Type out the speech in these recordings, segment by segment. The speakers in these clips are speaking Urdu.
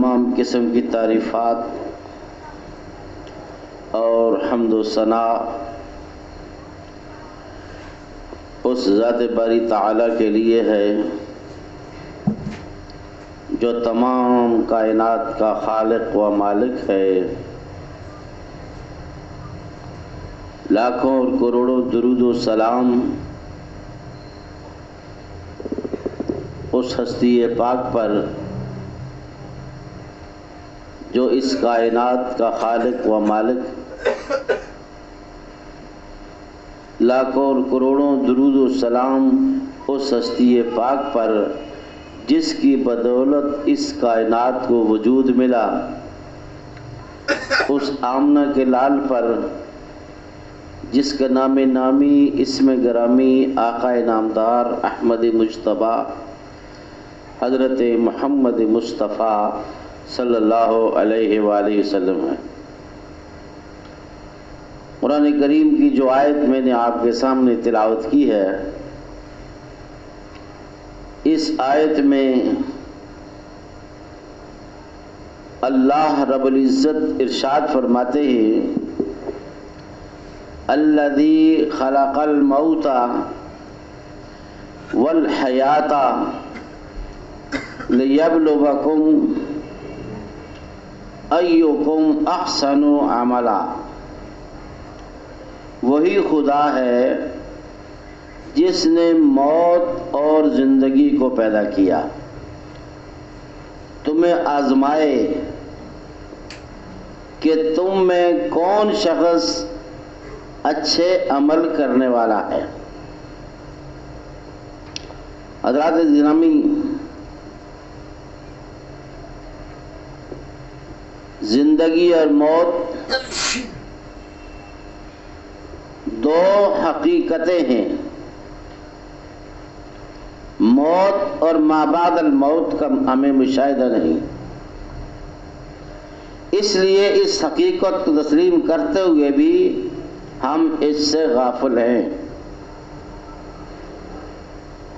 تمام قسم کی تعریفات اور حمد و ثنا اس ذات باری تعالیٰ کے لیے ہے جو تمام کائنات کا خالق و مالک ہے۔ لاکھوں اور کروڑوں درود و سلام اس ہستی پاک پر جو اس کائنات کا خالق و مالک، لاکھوں اور کروڑوں درود و سلام اس ہستی پاک پر جس کی بدولت اس کائنات کو وجود ملا، اس آمنہ کے لال پر جس کا نام نامی اسم گرامی آقا نامدار احمد مجتبیٰ حضرت محمد مصطفیٰ صلی اللہ علیہ وآلہ وسلم ہے۔ قرآن کریم کی جو آیت میں نے آپ کے سامنے تلاوت کی ہے، اس آیت میں اللہ رب العزت ارشاد فرماتے ہیں الذی خلق الموت والحیات لیبلوکم ایکم احسن عملا۔ وہی خدا ہے جس نے موت اور زندگی کو پیدا کیا تمہیں آزمائے کہ تم میں کون شخص اچھے عمل کرنے والا ہے۔ حضرات گرامی، زندگی اور موت دو حقیقتیں ہیں۔ موت اور ما بعد الموت کا ہمیں مشاہدہ نہیں، اس لیے اس حقیقت کو تسلیم کرتے ہوئے بھی ہم اس سے غافل ہیں۔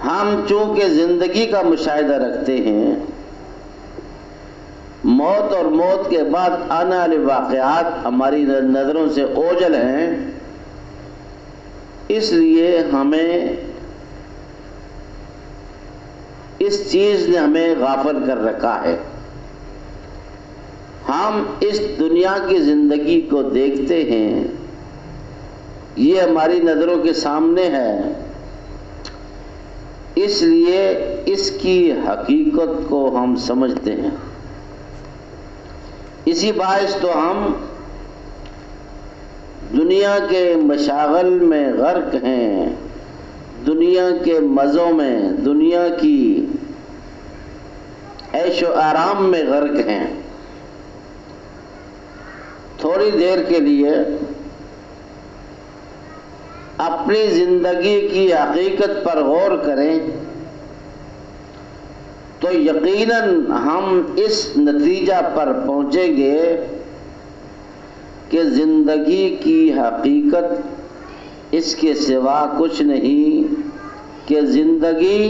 ہم چونکہ زندگی کا مشاہدہ رکھتے ہیں، موت اور موت کے بعد آنے والے واقعات ہماری نظروں سے اوجھل ہیں، اس لیے ہمیں اس چیز نے ہمیں غافل کر رکھا ہے۔ ہم اس دنیا کی زندگی کو دیکھتے ہیں، یہ ہماری نظروں کے سامنے ہے، اس لیے اس کی حقیقت کو ہم سمجھتے ہیں۔ اسی باعث تو ہم دنیا کے مشاغل میں غرق ہیں، دنیا کے مزوں میں، دنیا کی عیش و آرام میں غرق ہیں۔ تھوڑی دیر کے لیے اپنی زندگی کی حقیقت پر غور کریں تو یقیناً ہم اس نتیجہ پر پہنچیں گے کہ زندگی کی حقیقت اس کے سوا کچھ نہیں کہ زندگی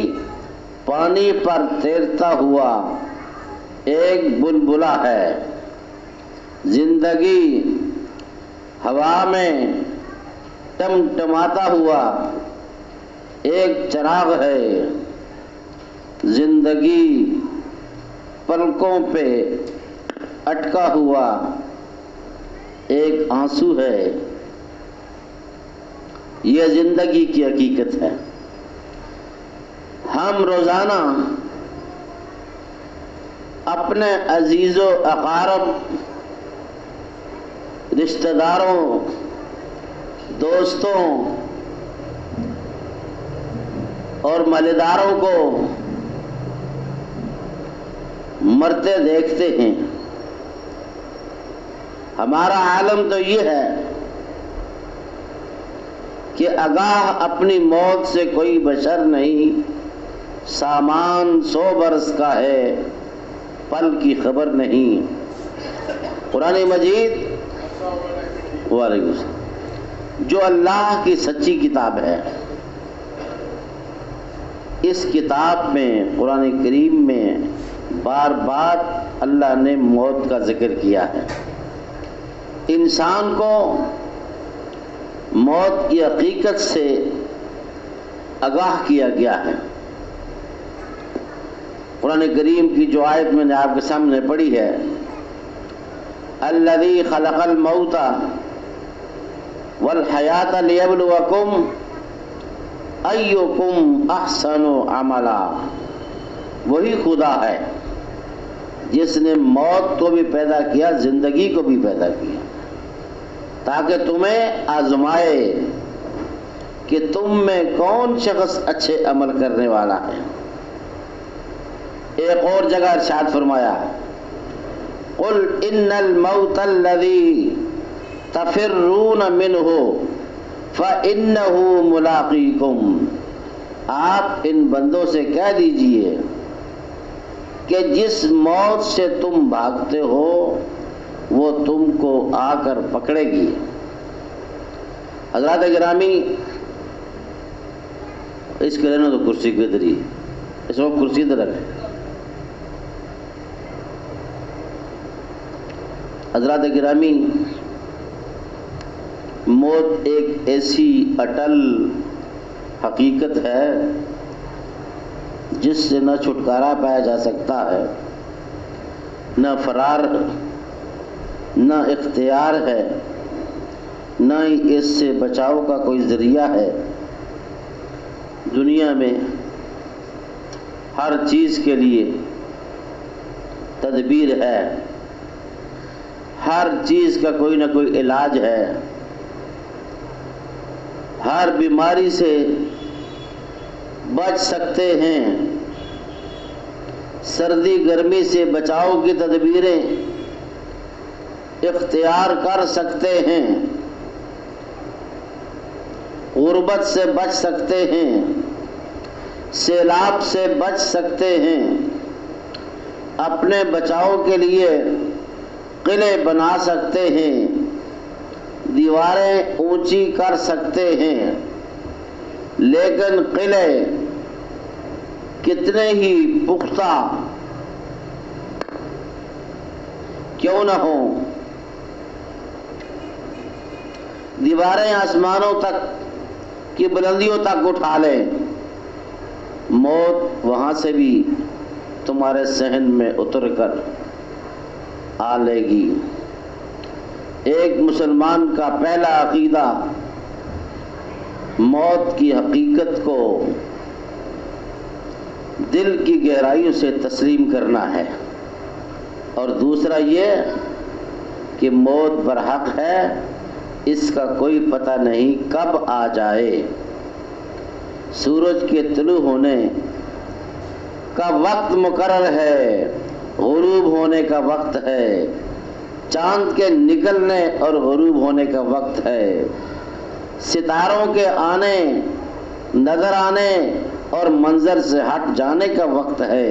پانی پر تیرتا ہوا ایک بلبلہ ہے، زندگی ہوا میں ٹمٹماتا ہوا ایک چراغ ہے، زندگی پلکوں پہ اٹکا ہوا ایک آنسو ہے۔ یہ زندگی کی حقیقت ہے۔ ہم روزانہ اپنے عزیز و اقارب، رشتہ داروں، دوستوں اور مالداروں کو مرتے دیکھتے ہیں۔ ہمارا عالم تو یہ ہے کہ آگاہ اپنی موت سے کوئی بشر نہیں، سامان 100 برس کا ہے، پل کی خبر نہیں۔ قرآن مجید وعلیکم السلام جو اللہ کی سچی کتاب ہے، اس کتاب میں قرآن کریم میں بار بار اللہ نے موت کا ذکر کیا ہے۔ انسان کو موت کی حقیقت سے آگاہ کیا گیا ہے۔ قرآن کریم کی جو آیت میں نے آپ کے سامنے پڑھی ہے، الذی خلق الموت والحیات لیبلوکم ایکم احسن عملا، وہی خدا ہے جس نے موت کو بھی پیدا کیا، زندگی کو بھی پیدا کیا، تاکہ تمہیں آزمائے کہ تم میں کون شخص اچھے عمل کرنے والا ہے۔ ایک اور جگہ ارشاد فرمایا، قل ان الموت الذی تفرون منہ فانہ ملاقیکم، آپ ان بندوں سے کہہ دیجئے کہ جس موت سے تم بھاگتے ہو وہ تم کو آ کر پکڑے گی۔ حضرات گرامی، اس کے لیے تو کرسی کی ادھر ہی، اس وقت کرسی ادھر رکھ۔ حضرات گرامی، موت ایک ایسی اٹل حقیقت ہے جس سے نہ چھٹکارا پایا جا سکتا ہے، نہ فرار، نہ اختیار ہے، نہ ہی اس سے بچاؤ کا کوئی ذریعہ ہے۔ دنیا میں ہر چیز کے لیے تدبیر ہے، ہر چیز کا کوئی نہ کوئی علاج ہے، ہر بیماری سے بچ سکتے ہیں، سردی گرمی سے بچاؤ کی تدبیریں اختیار کر سکتے ہیں، غربت سے بچ سکتے ہیں، سیلاب سے بچ سکتے ہیں، اپنے بچاؤ کے لیے قلعے بنا سکتے ہیں، دیواریں اونچی کر سکتے ہیں، لیکن قلعے کتنے ہی پختہ کیوں نہ ہوں، دیواریں آسمانوں تک کی بلندیوں تک اٹھا لیں، موت وہاں سے بھی تمہارے صحن میں اتر کر آ لے گی۔ ایک مسلمان کا پہلا عقیدہ موت کی حقیقت کو دل کی گہرائیوں سے تسلیم کرنا ہے، اور دوسرا یہ کہ موت برحق ہے، اس کا کوئی پتہ نہیں کب آ جائے۔ سورج کے طلوع ہونے کا وقت مقرر ہے، غروب ہونے کا وقت ہے، چاند کے نکلنے اور غروب ہونے کا وقت ہے، ستاروں کے آنے، نظر آنے اور منظر سے ہٹ جانے کا وقت ہے،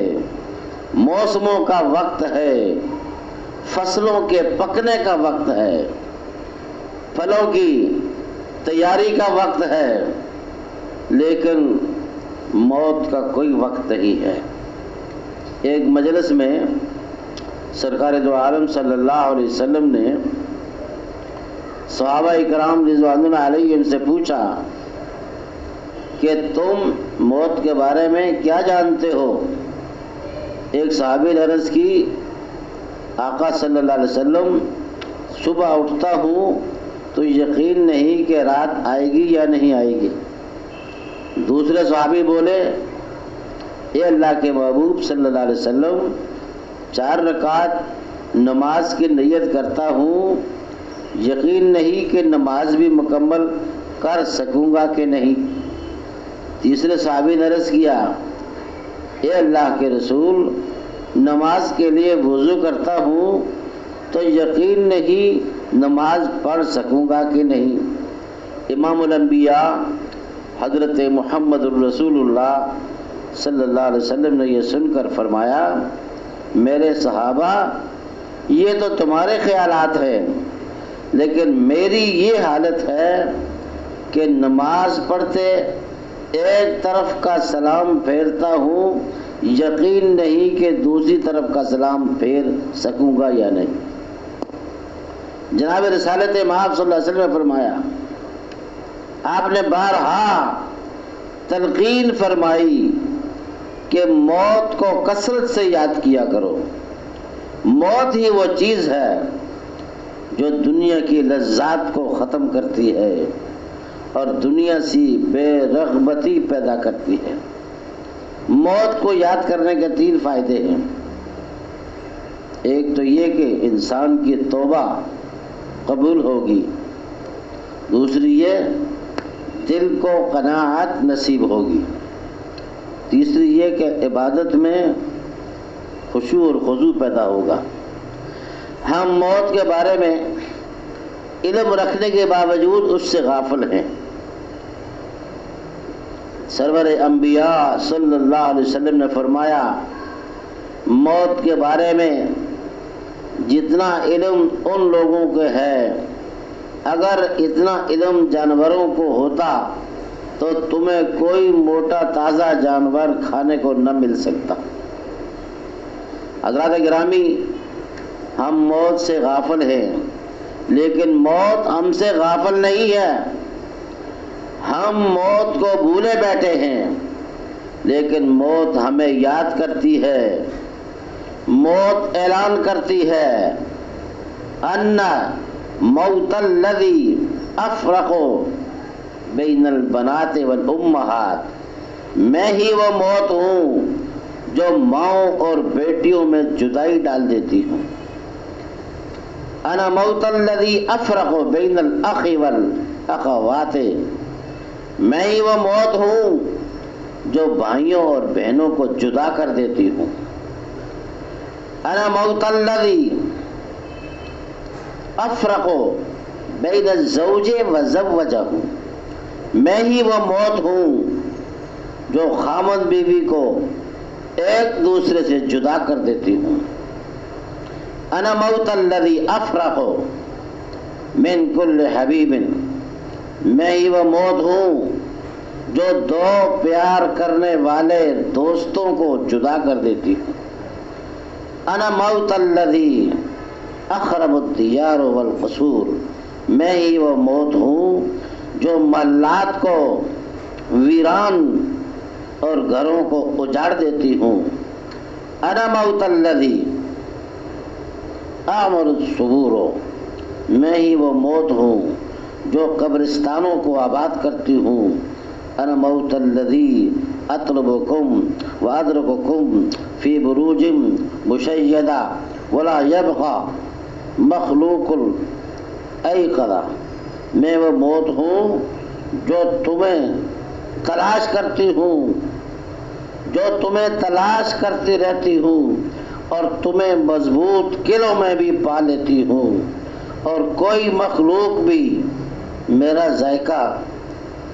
موسموں کا وقت ہے، فصلوں کے پکنے کا وقت ہے، پھلوں کی تیاری کا وقت ہے، لیکن موت کا کوئی وقت نہیں ہے۔ ایک مجلس میں سرکار دو عالم صلی اللہ علیہ وسلم نے صحابہ اکرام رضوان اللہ علیہم سے پوچھا کہ تم موت کے بارے میں کیا جانتے ہو؟ ایک صحابی نے عرض کی، آقا صلی اللہ علیہ وسلم، صبح اٹھتا ہوں تو یقین نہیں کہ رات آئے گی یا نہیں آئے گی۔ دوسرے صحابی بولے، اے اللہ کے محبوب صلی اللہ علیہ وسلم، 4 رکعت نماز کی نیت کرتا ہوں، یقین نہیں کہ نماز بھی مکمل کر سکوں گا کہ نہیں۔ تیسرے صحابی نے عرض کیا، اے اللہ کے رسول، نماز کے لیے وضو کرتا ہوں تو یقین نہیں نماز پڑھ سکوں گا کہ نہیں۔ امام الانبیاء حضرت محمد الرسول اللہ صلی اللہ علیہ وسلم نے یہ سن کر فرمایا، میرے صحابہ، یہ تو تمہارے خیالات ہیں، لیکن میری یہ حالت ہے کہ نماز پڑھتے ایک طرف کا سلام پھیرتا ہوں یقین نہیں کہ دوسری طرف کا سلام پھیر سکوں گا یا نہیں۔ جناب رسالت مآب صلی اللہ علیہ وسلم نے فرمایا، آپ نے بارہا تلقین فرمائی کہ موت کو کثرت سے یاد کیا کرو۔ موت ہی وہ چیز ہے جو دنیا کی لذات کو ختم کرتی ہے اور دنیا سے بے رغبتی پیدا کرتی ہے۔ موت کو یاد کرنے کے 3 فائدے ہیں۔ ایک تو یہ کہ انسان کی توبہ قبول ہوگی، دوسری یہ دل کو قناعت نصیب ہوگی، تیسری یہ کہ عبادت میں خشوع اور خضوع پیدا ہوگا۔ ہم موت کے بارے میں علم رکھنے کے باوجود اس سے غافل ہیں۔ سرور انبیاء صلی اللہ علیہ وسلم نے فرمایا، موت کے بارے میں جتنا علم ان لوگوں کو ہے، اگر اتنا علم جانوروں کو ہوتا تو تمہیں کوئی موٹا تازہ جانور کھانے کو نہ مل سکتا۔ حضرات گرامی، ہم موت سے غافل ہیں، لیکن موت ہم سے غافل نہیں ہے۔ ہم موت کو بھولے بیٹھے ہیں، لیکن موت ہمیں یاد کرتی ہے۔ موت اعلان کرتی ہے، ان موت الذی افرق بین البنات والامہات، میں ہی وہ موت ہوں جو ماؤں اور بیٹیوں میں جدائی ڈال دیتی ہوں۔ انا موت الذی افرق بین الاخ والاخوات، میں ہی وہ موت ہوں جو بھائیوں اور بہنوں کو جدا کر دیتی ہوں۔ انا موت الذی افرق بین الزوج وزوجہ، میں ہی وہ موت ہوں جو خامد بیوی کو ایک دوسرے سے جدا کر دیتی ہوں۔ انا موت الذی افرق من کل حبیب، میں ہی وہ موت ہوں جو 2 پیار کرنے والے دوستوں کو جدا کر دیتی ہوں۔ انا موت الذی اخرب الدیار والقصور، میں ہی وہ موت ہوں جو محلات کو ویران اور گھروں کو اجاڑ دیتی ہوں۔ انا موت الذی اعمر الصبور، میں ہی وہ موت ہوں جو قبرستانوں کو آباد کرتی ہوں۔ انا موت الذی اطلبکم وادرککم فی بروج مشیدہ ولا یبقى مخلوق ایقظہ، میں وہ موت ہوں جو تمہیں تلاش کرتی ہوں، جو تمہیں تلاش کرتی رہتی ہوں اور تمہیں مضبوط قلعوں میں بھی پا لیتی ہوں، اور کوئی مخلوق بھی میرا ذائقہ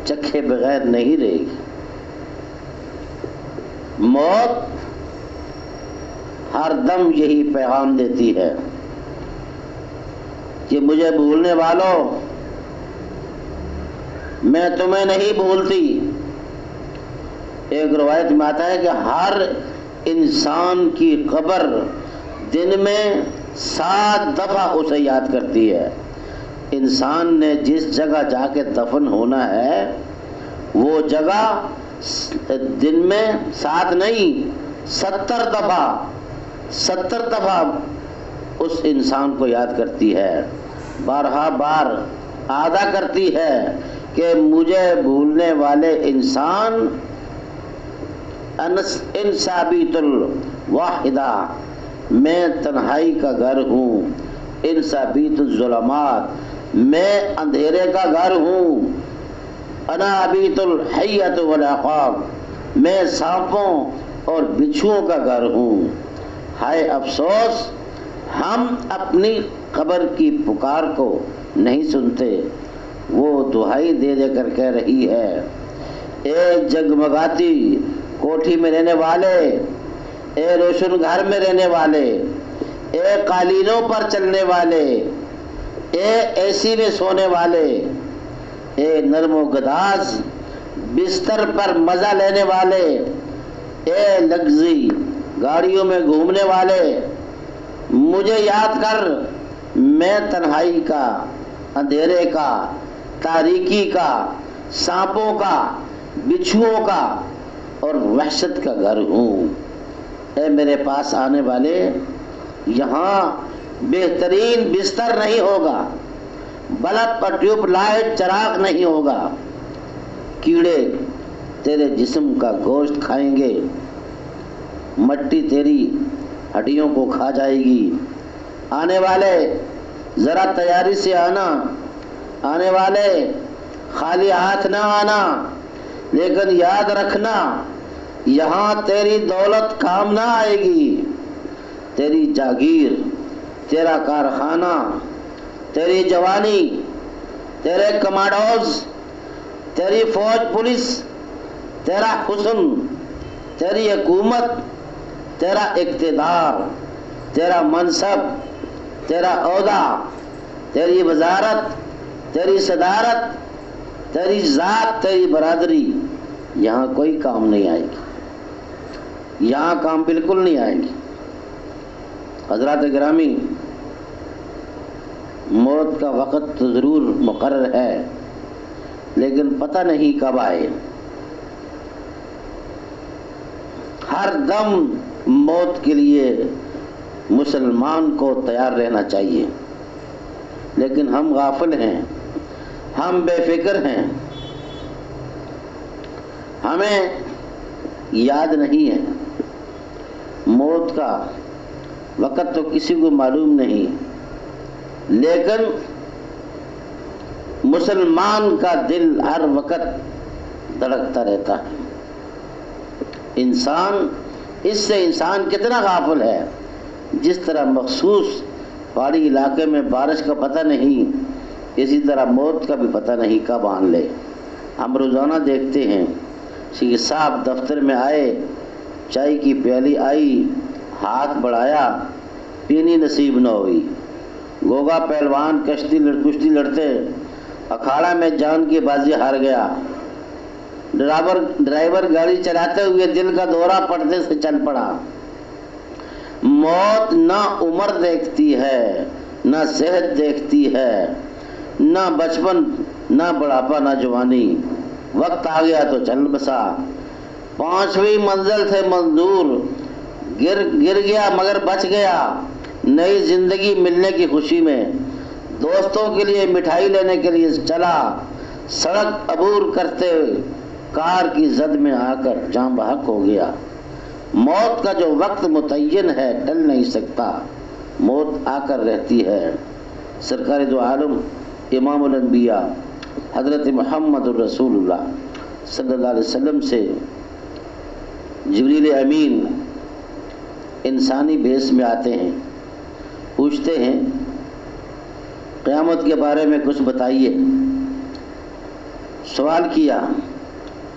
چکھے بغیر نہیں رہے گی۔ موت ہر دم یہی پیغام دیتی ہے کہ مجھے بھولنے والوں، میں تمہیں نہیں بھولتی۔ ایک روایت میں آتا ہے کہ ہر انسان کی قبر دن میں 7 دفعہ اسے یاد کرتی ہے۔ انسان نے جس جگہ جا کے دفن ہونا ہے وہ جگہ دن میں 7 نہیں 70 دفعہ اس انسان کو یاد کرتی ہے، بارہا بار ادا کرتی ہے کہ مجھے بھولنے والے انسان ان ثابت الواحدہ، میں تنہائی کا گھر ہوں، ان ثابت الظلمات، میں اندھیرے کا گھر ہوں، انا ابیت الحیۃ والعقاب، میں سانپوں اور بچھوؤں کا گھر ہوں۔ ہائے افسوس، ہم اپنی قبر کی پکار کو نہیں سنتے۔ وہ دہائی دے دے کر کہہ رہی ہے، اے جگمگاتی کوٹھی میں رہنے والے، اے روشن گھر میں رہنے والے، اے قالینوں پر چلنے والے، اے اے سی میں سونے والے، اے نرم و گداز بستر پر مزہ لینے والے، اے لگزی گاڑیوں میں گھومنے والے، مجھے یاد کر، میں تنہائی کا، اندھیرے کا، تاریکی کا، سانپوں کا، بچھوؤں کا اور وحشت کا گھر ہوں۔ اے میرے پاس آنے والے، یہاں بہترین بستر نہیں ہوگا، بلب اور ٹیوب لائٹ چراغ نہیں ہوگا، کیڑے تیرے جسم کا گوشت کھائیں گے، مٹی تیری ہڈیوں کو کھا جائے گی۔ آنے والے ذرا تیاری سے آنا، آنے والے خالی ہاتھ نہ آنا، لیکن یاد رکھنا یہاں تیری دولت کام نہ آئے گی، تیری جاگیر، تیرا کارخانہ، تیری جوانی، تیرے کمانڈوز، تیری فوج پولیس، تیرا حسن، تیری حکومت، تیرا اقتدار، تیرا منصب، تیرا عہدہ، تیری وزارت، تیری صدارت، تیری ذات، تیری برادری یہاں کوئی کام نہیں آئے گی، یہاں کام بالکل نہیں آئے گی۔ حضرات گرامی، موت کا وقت تو ضرور مقرر ہے، لیکن پتہ نہیں کب آئے۔ ہر دم موت کے لیے مسلمان کو تیار رہنا چاہیے، لیکن ہم غافل ہیں، ہم بے فکر ہیں، ہمیں یاد نہیں ہے۔ موت کا وقت تو کسی کو معلوم نہیں، لیکن مسلمان کا دل ہر وقت دھڑکتا رہتا ہے۔ انسان اس سے انسان کتنا غافل ہے، جس طرح مخصوص پہاڑی علاقے میں بارش کا پتہ نہیں، اسی طرح موت کا بھی پتہ نہیں کب آن لے۔ ہم روزانہ دیکھتے ہیں، شیخ صاحب دفتر میں آئے، چائے کی پیالی آئی، ہاتھ بڑھایا، پینی نصیب نہ ہوئی۔ گوگا پہلوان کشتی لڑتے اکھاڑا میں جان کی بازی ہار گیا۔ ڈرائیور گاڑی چلاتے ہوئے دل کا دورہ پردے سے چل پڑا۔ موت نہ عمر دیکھتی ہے، نہ صحت دیکھتی ہے، نہ بچپن، نہ بڑھاپا، نہ جوانی، وقت آ گیا تو چل بسا۔ 5ویں منزل سے منظور، گر گیا مگر بچ گیا، نئی زندگی ملنے کی خوشی میں دوستوں کے لیے مٹھائی لینے کے لیے چلا، سڑک عبور کرتے کار کی زد میں آ کر جاں بحق ہو گیا۔ موت کا جو وقت متعین ہے ٹل نہیں سکتا، موت آ کر رہتی ہے۔ سرکار دو عالم امام الانبیاء حضرت محمد الرسول اللہ صلی اللہ علیہ وسلم سے جبریل امین انسانی بھیس میں آتے ہیں، پوچھتے ہیں قیامت کے بارے میں کچھ بتائیے۔ سوال کیا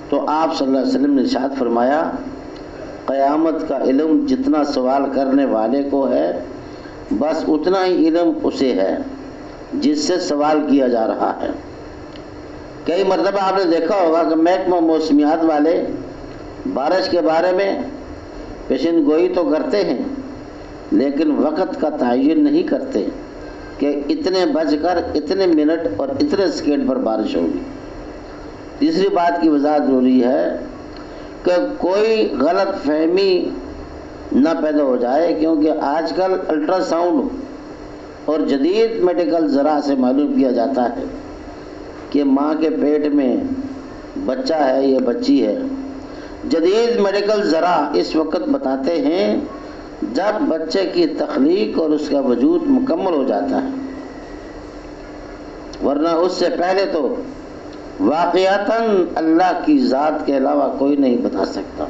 تو آپ صلی اللہ علیہ وسلم نے ارشاد فرمایا، قیامت کا علم جتنا سوال کرنے والے کو ہے بس اتنا ہی علم اسے ہے جس سے سوال کیا جا رہا ہے۔ کئی مرتبہ آپ نے دیکھا ہوگا کہ محکمہ موسمیات والے بارش کے بارے میں پیشن گوئی تو کرتے ہیں، لیکن وقت کا تعین نہیں کرتے کہ اتنے بج کر اتنے منٹ اور اتنے سیکنڈ پر بارش ہوگی۔ تیسری بات کی وضاحت ضروری ہے کہ کوئی غلط فہمی نہ پیدا ہو جائے، کیونکہ آج کل الٹرا ساؤنڈ اور جدید میڈیکل ذرائع سے معلوم کیا جاتا ہے کہ ماں کے پیٹ میں بچہ ہے یا بچی ہے۔ جدید میڈیکل ذرائع اس وقت بتاتے ہیں جب بچے کی تخلیق اور اس کا وجود مکمل ہو جاتا ہے، ورنہ اس سے پہلے تو واقعتاً اللہ کی ذات کے علاوہ کوئی نہیں بتا سکتا۔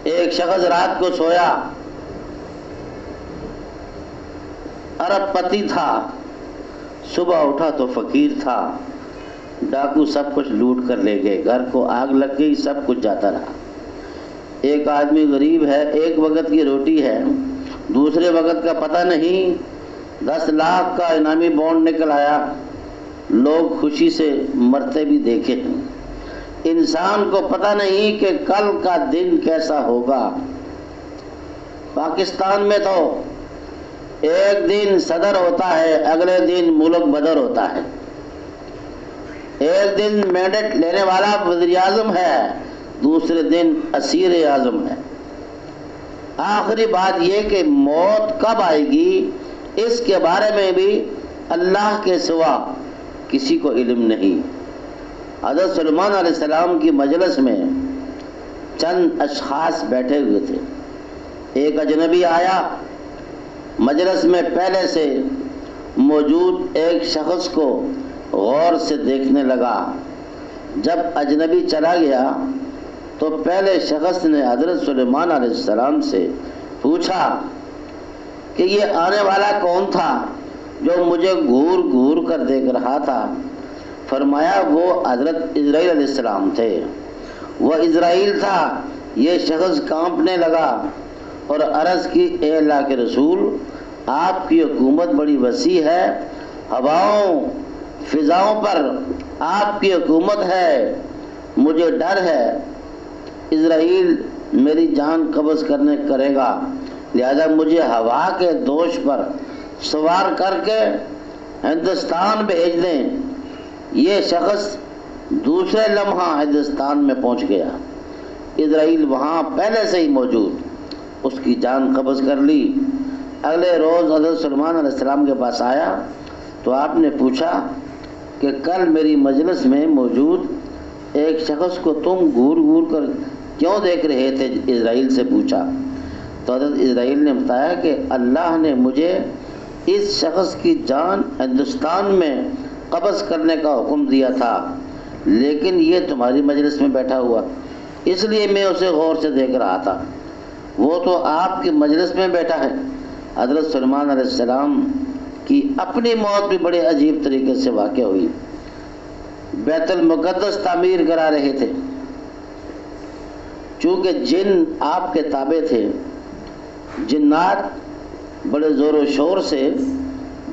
ایک شخص رات کو سویا، ارب پتی تھا، صبح اٹھا تو فقیر تھا، ڈاکو سب کچھ لوٹ کر لے گئے، گھر کو آگ لگ گئی، سب کچھ جاتا رہا۔ ایک آدمی غریب ہے، ایک وقت کی روٹی ہے، دوسرے وقت کا پتہ نہیں، 10 لاکھ کا انعامی بانڈ نکل آیا، لوگ خوشی سے مرتے بھی دیکھے ہیں، انسان کو پتہ نہیں کہ کل کا دن کیسا ہوگا۔ پاکستان میں تو ایک دن صدر ہوتا ہے، اگلے دن ملک بدر ہوتا ہے، ایک دن مینڈیٹ لینے والا وزیر اعظم ہے، دوسرے دن اسیر اعظم ہے۔ آخری بات یہ کہ موت کب آئے گی اس کے بارے میں بھی اللہ کے سوا کسی کو علم نہیں۔ حضرت سلیمان علیہ السلام کی مجلس میں چند اشخاص بیٹھے ہوئے تھے۔ ایک اجنبی آیا، مجلس میں پہلے سے موجود ایک شخص کو غور سے دیکھنے لگا۔ جب اجنبی چلا گیا تو پہلے شخص نے حضرت سلیمان علیہ السلام سے پوچھا کہ یہ آنے والا کون تھا جو مجھے گھور گھور کر دیکھ رہا تھا؟ فرمایا وہ حضرت اسرائیل علیہ السلام تھے۔ وہ اسرائیل تھا۔ یہ شخص کانپنے لگا اور عرض کی، اے اللہ کے رسول، آپ کی حکومت بڑی وسیع ہے، ہواؤں فضاؤں پر آپ کی حکومت ہے، مجھے ڈر ہے اسرائیل میری جان قبض کرے گا، لہذا مجھے ہوا کے دوش پر سوار کر کے ہندوستان بھیج دیں۔ یہ شخص دوسرے لمحہ ہندوستان میں پہنچ گیا۔ اسرائیل وہاں پہلے سے ہی موجود، اس کی جان قبض کر لی۔ اگلے روز حضرت سلیمان علیہ السلام کے پاس آیا تو آپ نے پوچھا کہ کل میری مجلس میں موجود ایک شخص کو تم گھور گھور کر کیوں دیکھ رہے تھے؟ اسرائیل سے پوچھا تو حضرت اسرائیل نے بتایا کہ اللہ نے مجھے اس شخص کی جان ہندوستان میں قبض کرنے کا حکم دیا تھا، لیکن یہ تمہاری مجلس میں بیٹھا ہوا، اس لیے میں اسے غور سے دیکھ رہا تھا، وہ تو آپ کی مجلس میں بیٹھا ہے۔ حضرت سلیمان علیہ السلام کی اپنی موت بھی بڑے عجیب طریقے سے واقع ہوئی۔ بیت المقدس تعمیر کرا رہے تھے، چونکہ جن آپ کے تابع تھے، جنات بڑے زور و شور سے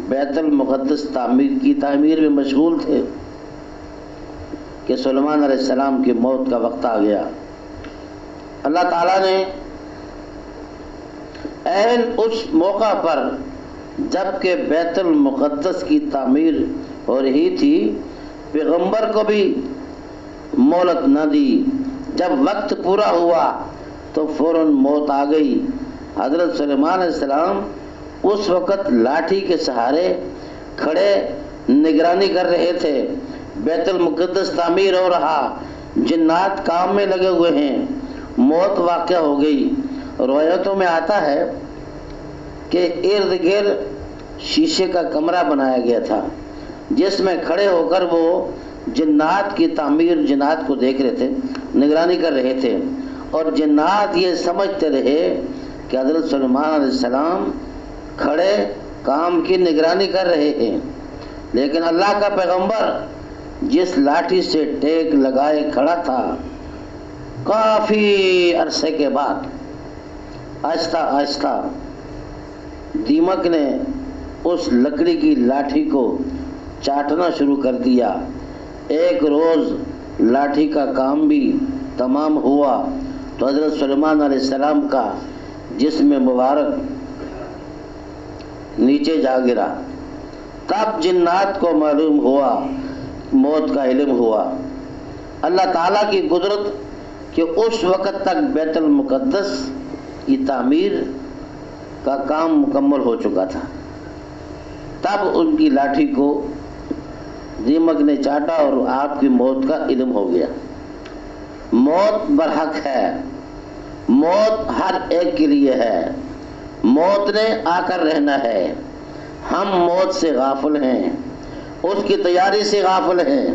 بیت المقدس تعمیر میں مشغول تھے کہ سلیمان علیہ السلام کی موت کا وقت آ گیا۔ اللہ تعالیٰ نے عین اس موقع پر جب کہ بیت المقدس کی تعمیر ہو رہی تھی، پیغمبر کو بھی مہلت نہ دی۔ جب وقت پورا ہوا تو فوراً موت آ گئی۔ حضرت سلیمان علیہ السلام اس وقت لاٹھی کے سہارے کھڑے نگرانی کر رہے تھے، بیت المقدس تعمیر ہو رہا، جنات کام میں لگے ہوئے ہیں، موت واقع ہو گئی۔ روایتوں میں آتا ہے کہ ارد گرد شیشے کا کمرہ بنایا گیا تھا جس میں کھڑے ہو کر وہ جنات کی تعمیر، جنات کو دیکھ رہے تھے، نگرانی کر رہے تھے، اور جنات یہ سمجھتے رہے کہ حضرت سلیمان علیہ السلام کھڑے کام کی نگرانی کر رہے ہیں، لیکن اللہ کا پیغمبر جس لاٹھی سے ٹیک لگائے کھڑا تھا، کافی عرصے کے بعد آہستہ آہستہ دیمک نے اس لکڑی کی لاٹھی کو چاٹنا شروع کر دیا۔ ایک روز لاٹھی کا کام بھی تمام ہوا تو حضرت سلیمان علیہ السلام کا جسم مبارک نیچے جا گرا۔ تب جنات کو معلوم ہوا، موت کا علم ہوا۔ اللہ تعالیٰ کی قدرت کہ اس وقت تک بیت المقدس کی تعمیر کا کام مکمل ہو چکا تھا۔ تب ان کی لاٹھی کو دیمک نے چاٹا اور آپ کی موت کا علم ہو گیا۔ موت برحق ہے، موت ہر ایک کے لیے ہے، موت نے آ کر رہنا ہے۔ ہم موت سے غافل ہیں، اس کی تیاری سے غافل ہیں۔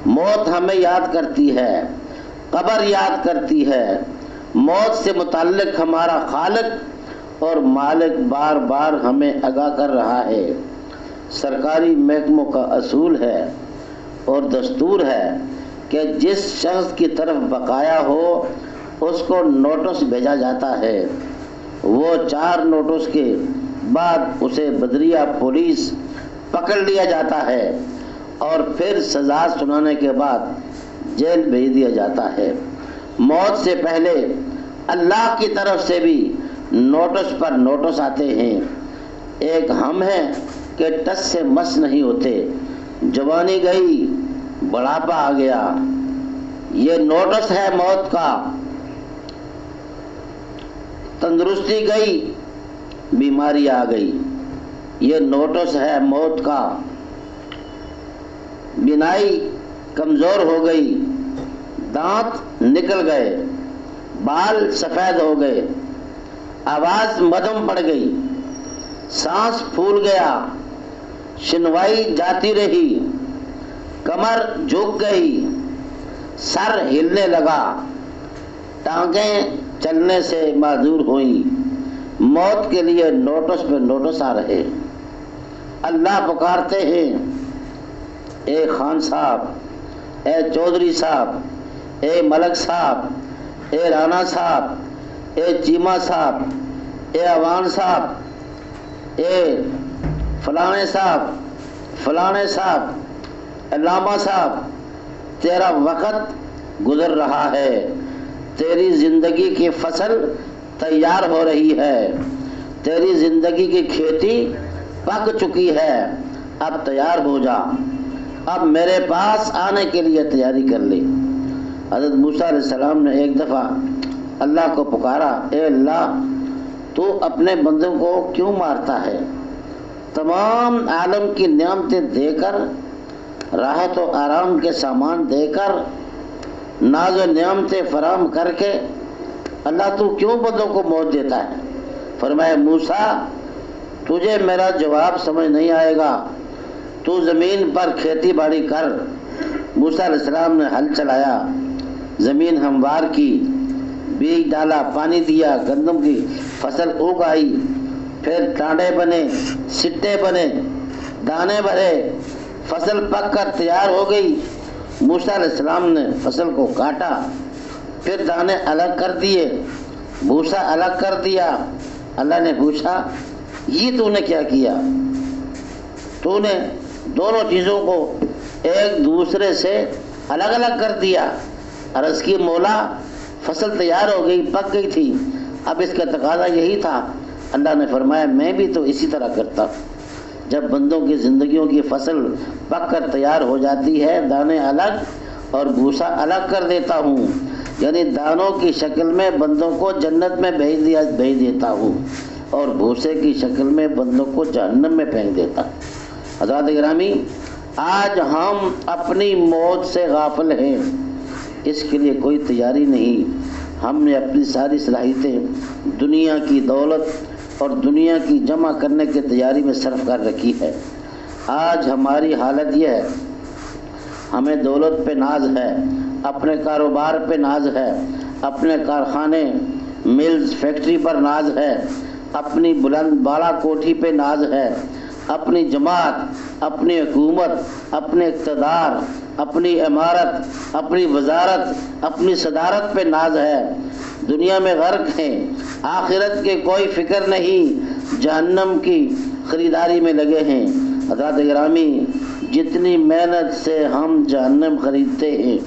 موت ہمیں یاد کرتی ہے، قبر یاد کرتی ہے۔ موت سے متعلق ہمارا خالق اور مالک بار بار ہمیں آگاہ کر رہا ہے۔ سرکاری محکموں کا اصول ہے اور دستور ہے کہ جس شخص کی طرف بقایا ہو اس کو نوٹس بھیجا جاتا ہے، وہ 4 نوٹس کے بعد اسے بدریہ پولیس پکڑ لیا جاتا ہے اور پھر سزا سنانے کے بعد جیل بھیج دیا جاتا ہے۔ موت سے پہلے اللہ کی طرف سے بھی نوٹس پر نوٹس آتے ہیں۔ ایک ہم ہیں کہ ٹس سے مس نہیں ہوتے، جوانی گئی بڑھاپا آ گیا، یہ نوٹس ہے موت کا۔ تندرستی گئی بیماری آ گئی، یہ نوٹس ہے موت کا۔ بینائی کمزور ہو گئی، دانت نکل گئے، بال سفید ہو گئے، آواز مدھم پڑ گئی، سانس پھول گیا، شنوائی جاتی رہی، کمر جھک گئی، سر ہلنے لگا، ٹانگیں چلنے سے معذور ہوئیں۔ موت کے لیے نوٹس پہ نوٹس آ رہے۔ اللہ پکارتے ہیں، اے خان صاحب، اے چودھری صاحب، اے ملک صاحب، اے رانا صاحب، اے چیمہ صاحب، اے عوان صاحب، اے فلانے صاحب، فلانے صاحب، علامہ صاحب، تیرا وقت گزر رہا ہے، تیری زندگی کی فصل تیار ہو رہی ہے، تیری زندگی کی کھیتی پک چکی ہے، اب تیار ہو جا، اب میرے پاس آنے کے لیے تیاری کر لی۔ حضرت موسیٰ علیہ السلام نے ایک دفعہ اللہ کو پکارا، اے اللہ تو اپنے بندوں کو کیوں مارتا ہے؟ تمام عالم کی نعمتیں دے کر، راحت و آرام کے سامان دے کر، ناز و نعمتیں فراہم کر کے اللہ تو کیوں بندوں کو موت دیتا ہے؟ فرمایا موسیٰ تجھے میرا جواب سمجھ نہیں آئے گا، تو زمین پر کھیتی باڑی کر۔ موسیٰ علیہ السلام نے ہل چلایا، زمین ہموار کی، بیج ڈالا، پانی دیا، گندم کی فصل اگائی، پھر ٹانڈے بنے، سٹے بنے، دانے بھرے، فصل پک کر تیار ہو گئی۔ موسیٰ علیہ السلام نے فصل کو کاٹا، پھر دانے الگ کر دیے، بھوسا الگ کر دیا۔ اللہ نے پوچھا یہ تو نے کیا کیا؟ تو نے دونوں چیزوں کو ایک دوسرے سے الگ الگ کر دیا۔ عرض کی مولا فصل تیار ہو گئی، پک گئی تھی، اب اس کا تقاضا یہی تھا۔ اللہ نے فرمایا میں بھی تو اسی طرح کرتا ہوں، جب بندوں کی زندگیوں کی فصل پک کر تیار ہو جاتی ہے، دانے الگ اور بھوسا الگ کر دیتا ہوں، یعنی دانوں کی شکل میں بندوں کو جنت میں بھیج دیتا ہوں اور بھوسے کی شکل میں بندوں کو جہنم میں پھینک دیتا ہوں۔ حضرات گرامی، آج ہم اپنی موت سے غافل ہیں، اس کے لیے کوئی تیاری نہیں۔ ہم نے اپنی ساری صلاحیتیں دنیا کی دولت اور دنیا کی جمع کرنے کی تیاری میں صرف کر رکھی ہے۔ آج ہماری حالت یہ ہے، ہمیں دولت پہ ناز ہے، اپنے کاروبار پہ ناز ہے، اپنے کارخانے، ملز، فیکٹری پر ناز ہے، اپنی بلند بالا کوٹھی پہ ناز ہے، اپنی جماعت، اپنی حکومت، اپنے اقتدار، اپنی عمارت، اپنی وزارت، اپنی صدارت پہ ناز ہے، دنیا میں غرق ہیں، آخرت کے کوئی فکر نہیں، جہنم کی خریداری میں لگے ہیں۔ حضرات گرامی، جتنی محنت سے ہم جہنم خریدتے ہیں،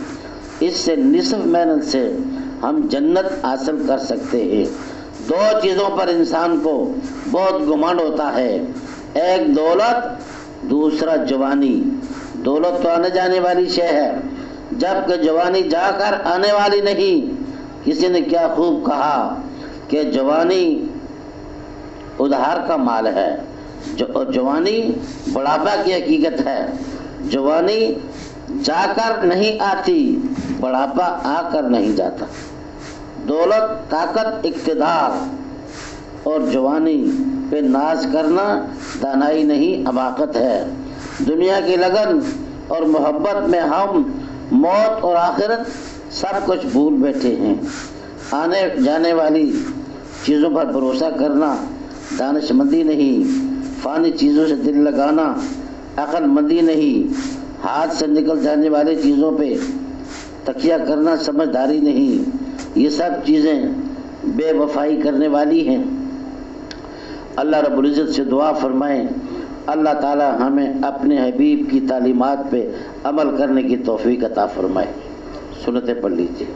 اس سے نصف محنت سے ہم جنت حاصل کر سکتے ہیں۔ دو چیزوں پر انسان کو بہت گھمنڈ ہوتا ہے، ایک دولت، دوسرا جوانی۔ دولت تو آنے جانے والی شے ہے، جبکہ جوانی جا کر آنے والی نہیں۔ کسی نے کیا خوب کہا کہ جوانی ادھار کا مال ہے، جوانی بڑھاپا کی حقیقت ہے۔ جوانی جا کر نہیں آتی، بڑھاپا آ کر نہیں جاتا۔ دولت، طاقت، اقتدار اور جوانی پہ ناز کرنا دانائی نہیں، حماقت ہے۔ دنیا کی لگن اور محبت میں ہم موت اور آخرت سب کچھ بھول بیٹھے ہیں۔ آنے جانے والی چیزوں پر بھروسہ کرنا دانش مندی نہیں، فانی چیزوں سے دل لگانا عقل مندی نہیں، ہاتھ سے نکل جانے والی چیزوں پہ تکیہ کرنا سمجھداری نہیں، یہ سب چیزیں بے وفائی کرنے والی ہیں۔ اللہ رب العزت سے دعا فرمائیں، اللہ تعالی ہمیں اپنے حبیب کی تعلیمات پہ عمل کرنے کی توفیق عطا فرمائے۔ سنتیں پڑھ لیجیے.